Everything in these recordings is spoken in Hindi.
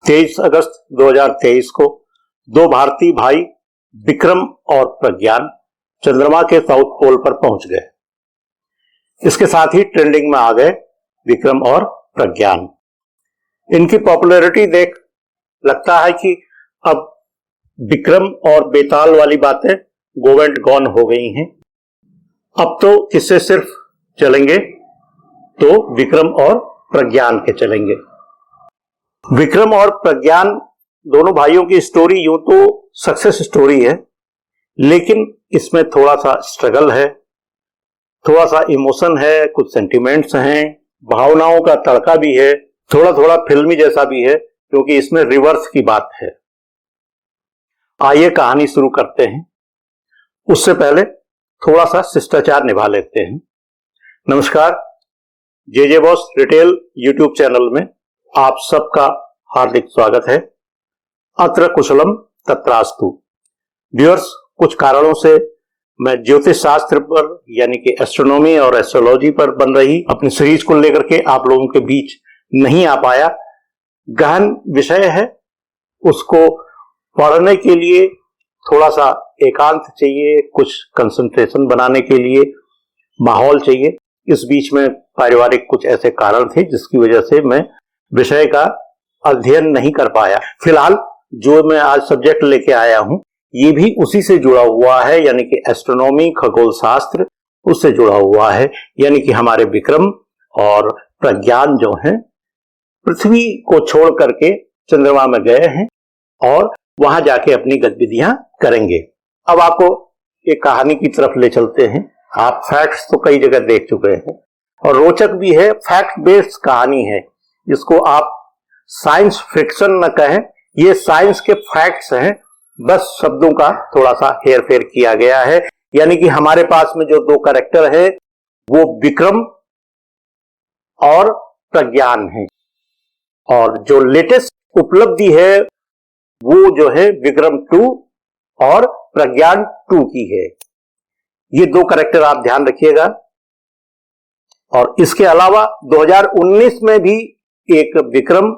23 अगस्त 2023 को दो भारतीय भाई विक्रम और प्रज्ञान चंद्रमा के साउथ पोल पर पहुंच गए। इसके साथ ही ट्रेंडिंग में आ गए विक्रम और प्रज्ञान। इनकी पॉपुलैरिटी देख लगता है कि अब विक्रम और बेताल वाली बातें गो एंड गॉन हो गई हैं। अब तो किससे सिर्फ चलेंगे तो विक्रम और प्रज्ञान के चलेंगे। विक्रम और प्रज्ञान दोनों भाइयों की स्टोरी यूं तो सक्सेस स्टोरी है, लेकिन इसमें थोड़ा सा स्ट्रगल है, थोड़ा सा इमोशन है, कुछ सेंटिमेंट्स हैं, भावनाओं का तड़का भी है, थोड़ा थोड़ा फिल्मी जैसा भी है, क्योंकि इसमें रिवर्स की बात है। आइए कहानी शुरू करते हैं। उससे पहले थोड़ा सा शिष्टाचार निभा लेते हैं। नमस्कार, जे बॉस रिटेल यूट्यूब चैनल में आप सबका हार्दिक स्वागत है। अत्र कुशलम तत्रास्तु। व्यूअर्स, कुछ कारणों से मैं ज्योतिष शास्त्र पर यानी कि एस्ट्रोनॉमी और एस्ट्रोलॉजी पर बन रही अपनी सीरीज को लेकर के आप लोगों के बीच नहीं आ पाया। गहन विषय है, उसको पढ़ने के लिए थोड़ा सा एकांत चाहिए, कुछ कंसंट्रेशन बनाने के लिए माहौल चाहिए। इस बीच में पारिवारिक कुछ ऐसे कारण थे जिसकी वजह से मैं विषय का अध्ययन नहीं कर पाया। फिलहाल जो मैं आज सब्जेक्ट लेके आया हूं ये भी उसी से जुड़ा हुआ है, यानी कि एस्ट्रोनॉमी, खगोल शास्त्र, उससे जुड़ा हुआ है। यानी कि हमारे विक्रम और प्रज्ञान जो हैं पृथ्वी को छोड़ करके चंद्रमा में गए हैं और वहां जाके अपनी गतिविधियां करेंगे। अब आपको एक कहानी की तरफ ले चलते हैं। आप फैक्ट्स तो कई जगह देख चुके हैं और रोचक भी है, फैक्ट बेस्ड कहानी है। इसको आप साइंस फिक्शन न कहें, ये साइंस के फैक्ट्स हैं, बस शब्दों का थोड़ा सा हेर फेर किया गया है। यानी कि हमारे पास में जो दो कैरेक्टर है वो विक्रम और प्रज्ञान है, और जो लेटेस्ट उपलब्धि है वो जो है विक्रम 2 और प्रज्ञान 2 की है। ये दो कैरेक्टर आप ध्यान रखिएगा। और इसके अलावा 2019 में भी एक विक्रम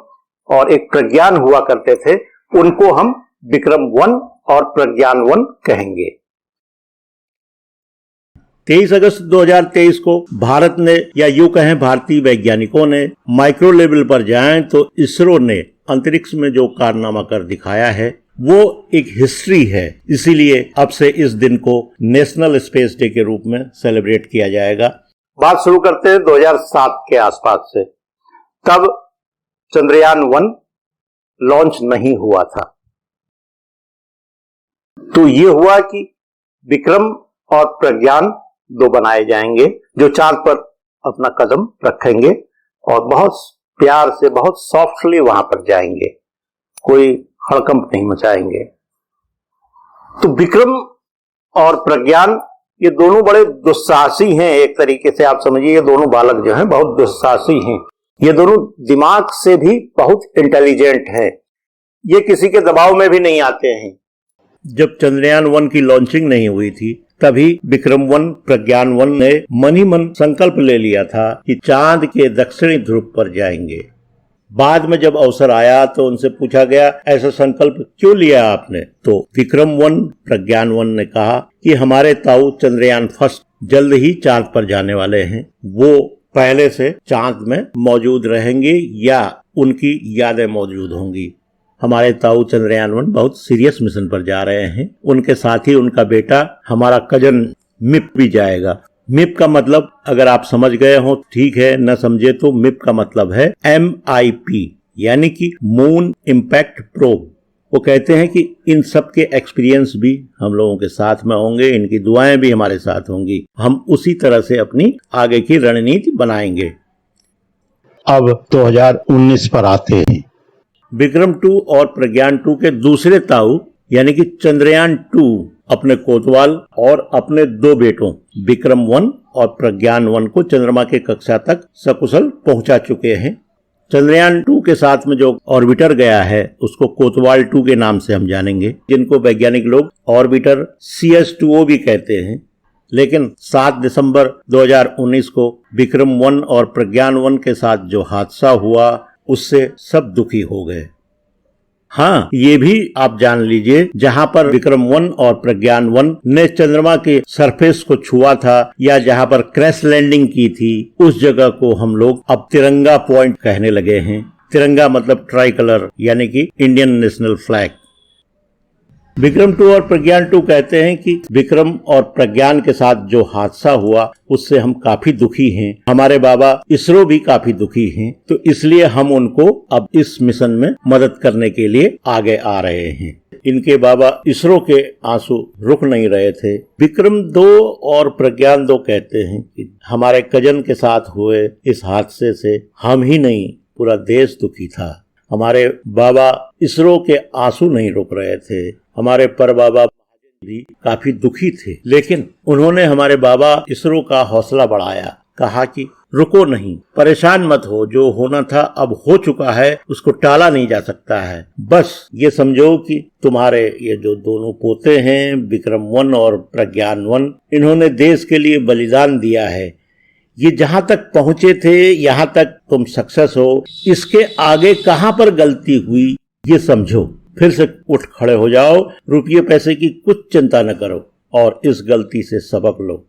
और एक प्रज्ञान हुआ करते थे, उनको हम विक्रम 1 और प्रज्ञान 1 कहेंगे। 23 अगस्त 2023 को भारत ने, या यूं कहें भारतीय वैज्ञानिकों ने, माइक्रो लेवल पर जाएं तो इसरो ने अंतरिक्ष में जो कारनामा कर दिखाया है वो एक हिस्ट्री है। इसीलिए अब से इस दिन को नेशनल स्पेस डे के रूप में सेलिब्रेट किया जाएगा। बात शुरू करते हैं 2007 के आसपास से। तब चंद्रयान 1 लॉन्च नहीं हुआ था। तो ये हुआ कि विक्रम और प्रज्ञान दो बनाए जाएंगे जो चांद पर अपना कदम रखेंगे और बहुत प्यार से, बहुत सॉफ्टली वहां पर जाएंगे, कोई हड़कंप नहीं मचाएंगे। तो विक्रम और प्रज्ञान ये दोनों बड़े दुस्साहसी हैं। एक तरीके से आप समझिए ये दोनों बालक जो हैं बहुत दुस्साहसी हैं। ये दोनों दिमाग से भी बहुत इंटेलिजेंट हैं। ये किसी के दबाव में भी नहीं आते हैं। जब चंद्रयान 1 की लॉन्चिंग नहीं हुई थी तभी विक्रम 1, प्रज्ञान 1 ने मन ही मन संकल्प ले लिया था कि चांद के दक्षिणी ध्रुव पर जाएंगे। बाद में जब अवसर आया तो उनसे पूछा गया, ऐसा संकल्प क्यों लिया आपने? तो विक्रम 1, प्रज्ञान 1 ने कहा कि हमारे ताऊ चंद्रयान फर्स्ट जल्द ही चांद पर जाने वाले हैं। वो पहले से चांद में मौजूद रहेंगे या उनकी यादें मौजूद होंगी। हमारे ताऊ चंद्रयान 1 बहुत सीरियस मिशन पर जा रहे हैं। उनके साथ ही उनका बेटा, हमारा कजन मिप भी जाएगा। मिप का मतलब अगर आप समझ गए हो ठीक है, न समझे तो मिप का मतलब है MIP, यानी कि मून इम्पैक्ट प्रोब। वो कहते हैं कि इन सब के एक्सपीरियंस भी हम लोगों के साथ में होंगे, इनकी दुआएं भी हमारे साथ होंगी। हम उसी तरह से अपनी आगे की रणनीति बनाएंगे। अब 2019 पर आते हैं। विक्रम 2 और प्रज्ञान 2 के दूसरे ताऊ यानी कि चंद्रयान 2 अपने कोतवाल और अपने दो बेटों विक्रम 1 और प्रज्ञान 1 को चंद्रमा के कक्षा तक सकुशल पहुंचा चुके हैं। चंद्रयान 2 के साथ में जो ऑर्बिटर गया है उसको कोतवाल 2 के नाम से हम जानेंगे, जिनको वैज्ञानिक लोग ऑर्बिटर CS2O भी कहते हैं। लेकिन 7 दिसंबर 2019 को विक्रम 1 और प्रज्ञान 1 के साथ जो हादसा हुआ उससे सब दुखी हो गए। हाँ, ये भी आप जान लीजिए, जहाँ पर विक्रम-1 और प्रज्ञान-1 ने चंद्रमा के सरफेस को छुआ था या जहाँ पर क्रैश लैंडिंग की थी, उस जगह को हम लोग अब तिरंगा पॉइंट कहने लगे हैं। तिरंगा मतलब ट्राई कलर, यानी कि इंडियन नेशनल फ्लैग। विक्रम-2 और प्रज्ञान-2 कहते हैं कि विक्रम और प्रज्ञान के साथ जो हादसा हुआ उससे हम काफी दुखी हैं। हमारे बाबा इसरो भी काफी दुखी हैं, तो इसलिए हम उनको अब इस मिशन में मदद करने के लिए आगे आ रहे हैं। इनके बाबा इसरो के आंसू रुक नहीं रहे थे। विक्रम-2 और प्रज्ञान-2 कहते हैं कि हमारे कजन के साथ हुए इस हादसे से हम ही नहीं, पूरा देश दुखी था। हमारे बाबा इसरो के आंसू नहीं रुक रहे थे। हमारे परबाबा भी काफी दुखी थे, लेकिन उन्होंने हमारे बाबा इसरो का हौसला बढ़ाया, कहा कि रुको नहीं, परेशान मत हो, जो होना था अब हो चुका है, उसको टाला नहीं जा सकता है। बस ये समझो कि तुम्हारे ये जो दोनों पोते हैं विक्रम-1 और प्रज्ञान-1, इन्होंने देश के लिए बलिदान दिया है। ये जहां तक पहुंचे थे, यहां तक तुम सक्सेस हो, इसके आगे कहां पर गलती हुई ये समझो, फिर से उठ खड़े हो जाओ, रुपये पैसे की कुछ चिंता न करो और इस गलती से सबक लो।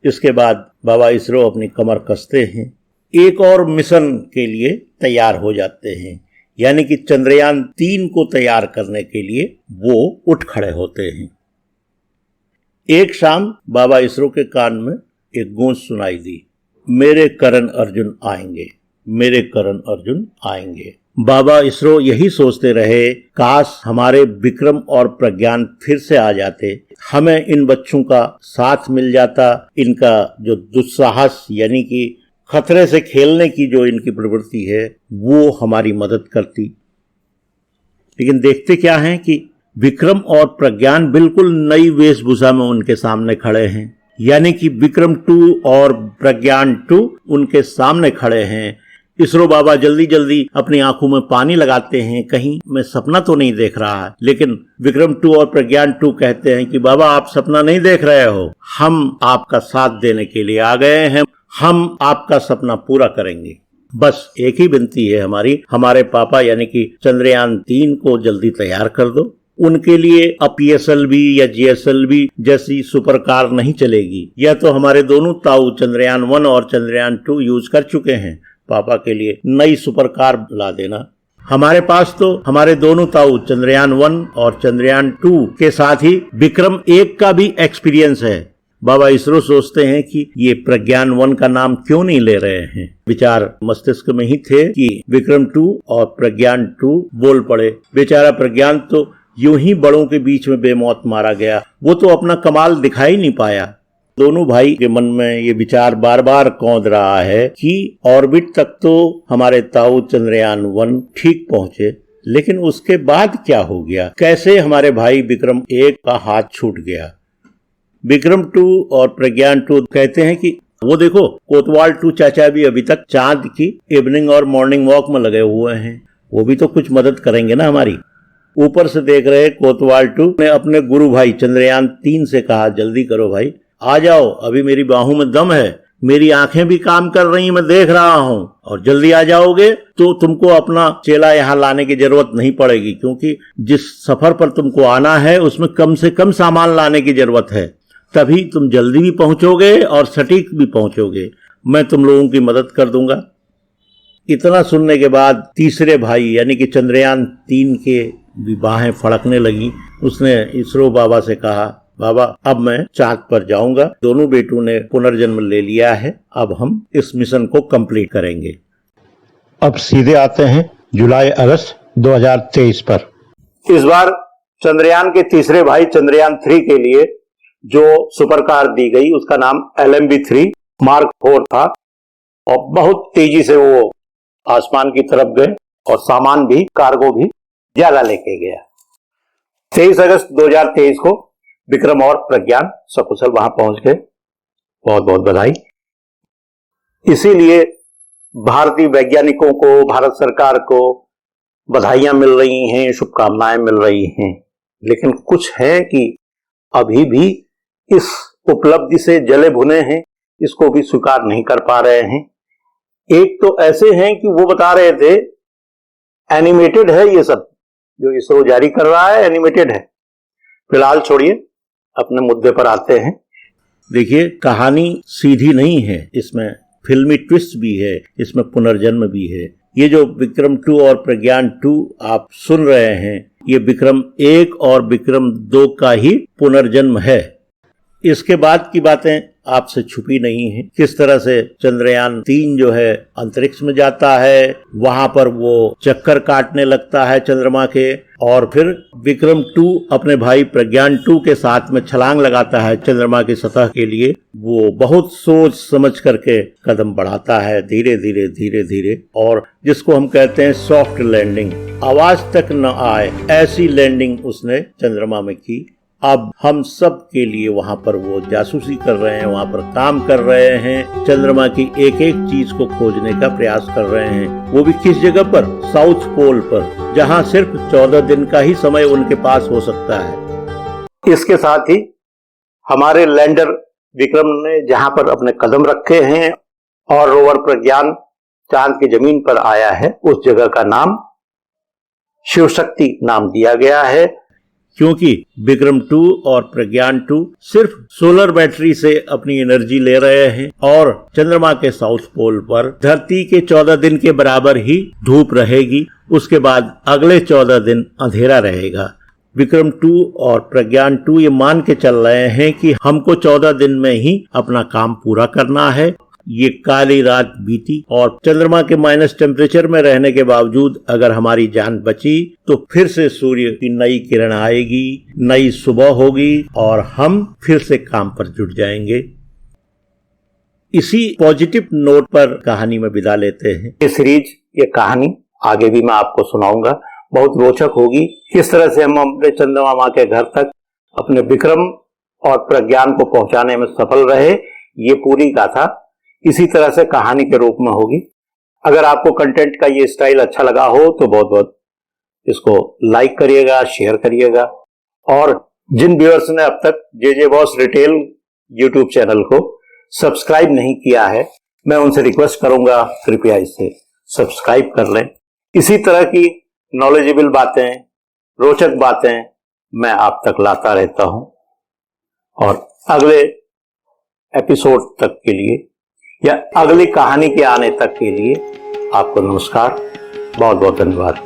इसके बाद बाबा इसरो अपनी कमर कसते हैं, एक और मिशन के लिए तैयार हो जाते हैं, यानी कि चंद्रयान-3 को तैयार करने के लिए वो उठ खड़े होते हैं। एक शाम बाबा इसरो के कान में एक गूंज सुनाई दी, मेरे करण अर्जुन आएंगे, मेरे करण अर्जुन आएंगे। बाबा इसरो यही सोचते रहे, काश हमारे विक्रम और प्रज्ञान फिर से आ जाते, हमें इन बच्चों का साथ मिल जाता, इनका जो दुस्साहस यानी कि खतरे से खेलने की जो इनकी प्रवृत्ति है वो हमारी मदद करती। लेकिन देखते क्या हैं कि विक्रम और प्रज्ञान बिल्कुल नई वेशभूषा में उनके सामने खड़े हैं, यानी कि विक्रम-2 और प्रज्ञान-2 उनके सामने खड़े हैं। इसरो बाबा जल्दी जल्दी अपनी आंखों में पानी लगाते हैं, कहीं मैं सपना तो नहीं देख रहा है। लेकिन विक्रम-2 और प्रज्ञान-2 कहते हैं कि बाबा आप सपना नहीं देख रहे हो, हम आपका साथ देने के लिए आ गए हैं, हम आपका सपना पूरा करेंगे। बस एक ही विनती है हमारी, हमारे पापा यानी कि चंद्रयान-3 को जल्दी तैयार कर दो। उनके लिए अब PSLV या GSLV जैसी सुपर कार नहीं चलेगी। यह तो हमारे दोनों ताऊ चंद्रयान-1 और चंद्रयान-2 यूज कर चुके हैं। पापा के लिए नई सुपर कार ला देना। हमारे पास तो हमारे दोनों ताऊ चंद्रयान-1 और चंद्रयान-2 के साथ ही विक्रम-1 का भी एक्सपीरियंस है। बाबा इसरो सोचते हैं कि ये प्रज्ञान-1 का नाम क्यों नहीं ले रहे हैं। विचार मस्तिष्क में ही थे कि विक्रम-2 और प्रज्ञान-2 बोल पड़े। बेचारा प्रज्ञान तो यूं ही बड़ों के बीच में बेमौत मारा गया, वो तो अपना कमाल दिखाई नहीं पाया। दोनों भाई के मन में ये विचार बार बार कौंध रहा है कि ऑर्बिट तक तो हमारे ताऊ चंद्रयान-1 ठीक पहुंचे, लेकिन उसके बाद क्या हो गया, कैसे हमारे भाई विक्रम-1 का हाथ छूट गया। विक्रम-2 और प्रज्ञान-2 कहते हैं कि वो देखो कोतवाल-2 चाचा भी अभी तक चांद की इवनिंग और मॉर्निंग वॉक में लगे हुए हैं, वो भी तो कुछ मदद करेंगे ना हमारी। ऊपर से देख रहे कोतवाल-2 ने अपने गुरु भाई चंद्रयान-3 से कहा, जल्दी करो भाई, आ जाओ, अभी मेरी बाहों में दम है, मेरी आंखें भी काम कर रही, मैं देख रहा हूँ, और जल्दी आ जाओगे तो तुमको अपना चेला यहाँ लाने की जरूरत नहीं पड़ेगी, क्योंकि जिस सफर पर तुमको आना है उसमें कम से कम सामान लाने की जरूरत है, तभी तुम जल्दी भी पहुंचोगे और सटीक भी पहुंचोगे। मैं तुम लोगों की मदद कर दूंगा। इतना सुनने के बाद तीसरे भाई यानी कि चंद्रयान-3 के भी बाहें फड़कने लगी। उसने इसरो बाबा से कहा, बाबा अब मैं चांद पर जाऊंगा। दोनों बेटों ने पुनर्जन्म ले लिया है, अब हम इस मिशन को कंप्लीट करेंगे। अब सीधे आते हैं जुलाई अगस्त 2023 पर। इस बार चंद्रयान के तीसरे भाई चंद्रयान-3 के लिए जो सुपर कार दी गई उसका नाम LMB-3 Mark 4 था, और बहुत तेजी से वो आसमान की तरफ गए और सामान भी, कार्गो भी ज्यादा लेके गया। 23 अगस्त 2023 को विक्रम और प्रज्ञान सकुशल वहां पहुंच गए। बहुत बहुत बधाई। इसीलिए भारतीय वैज्ञानिकों को, भारत सरकार को बधाइयां मिल रही हैं, शुभकामनाएं मिल रही हैं। लेकिन कुछ है कि अभी भी इस उपलब्धि से जले भुने हैं, इसको भी स्वीकार नहीं कर पा रहे हैं। एक तो ऐसे हैं कि वो बता रहे थे एनिमेटेड है ये सब, जो इसरो जारी कर रहा है एनिमेटेड है। फिलहाल छोड़िए, अपने मुद्दे पर आते हैं। देखिए, कहानी सीधी नहीं है, इसमें फिल्मी ट्विस्ट भी है, इसमें पुनर्जन्म भी है। ये जो विक्रम 2 और प्रज्ञान 2 आप सुन रहे हैं, ये विक्रम 1 और विक्रम 2 का ही पुनर्जन्म है। इसके बाद की बातें आपसे छुपी नहीं है। किस तरह से चंद्रयान 3 जो है अंतरिक्ष में जाता है, वहां पर वो चक्कर काटने लगता है चंद्रमा के, और फिर विक्रम 2 अपने भाई प्रज्ञान 2 के साथ में छलांग लगाता है चंद्रमा की सतह के लिए। वो बहुत सोच समझ करके कदम बढ़ाता है, धीरे धीरे धीरे धीरे, और जिसको हम कहते हैं सॉफ्ट लैंडिंग, आवाज तक न आए ऐसी लैंडिंग उसने चंद्रमा में की। अब हम सब के लिए वहां पर वो जासूसी कर रहे हैं, वहां पर काम कर रहे हैं, चंद्रमा की एक एक चीज को खोजने का प्रयास कर रहे हैं। वो भी किस जगह पर? साउथ पोल पर, जहां सिर्फ 14 दिन का ही समय उनके पास हो सकता है। इसके साथ ही हमारे लैंडर विक्रम ने जहां पर अपने कदम रखे हैं और रोवर प्रज्ञान चांद की जमीन पर आया है, उस जगह का नाम शिव शक्ति नाम दिया गया है, क्योंकि विक्रम 2 और प्रज्ञान 2 सिर्फ सोलर बैटरी से अपनी एनर्जी ले रहे हैं, और चंद्रमा के साउथ पोल पर धरती के 14 दिन के बराबर ही धूप रहेगी। उसके बाद अगले 14 दिन अंधेरा रहेगा। विक्रम 2 और प्रज्ञान 2 ये मान के चल रहे हैं कि हमको 14 दिन में ही अपना काम पूरा करना है। ये काली रात बीती और चंद्रमा के माइनस टेम्परेचर में रहने के बावजूद अगर हमारी जान बची तो फिर से सूर्य की नई किरण आएगी, नई सुबह होगी और हम फिर से काम पर जुट जाएंगे। इसी पॉजिटिव नोट पर कहानी में विदा लेते हैं। ये सीरीज, ये कहानी आगे भी मैं आपको सुनाऊंगा, बहुत रोचक होगी। किस तरह से हम अपने चंद्रमा माँ के घर तक अपने विक्रम और प्रज्ञान को पहुंचाने में सफल रहे, ये पूरी गाथा इसी तरह से कहानी के रूप में होगी। अगर आपको कंटेंट का ये स्टाइल अच्छा लगा हो तो बहुत बहुत इसको लाइक करिएगा, शेयर करिएगा, और जिन व्यूअर्स ने अब तक जे बॉस रिटेल यूट्यूब चैनल को सब्सक्राइब नहीं किया है, मैं उनसे रिक्वेस्ट करूंगा कृपया इसे सब्सक्राइब कर लें। इसी तरह की नॉलेजेबल बातें, रोचक बातें मैं आप तक लाता रहता हूं, और अगले एपिसोड तक के लिए या अगली कहानी के आने तक के लिए आपको नमस्कार, बहुत बहुत धन्यवाद।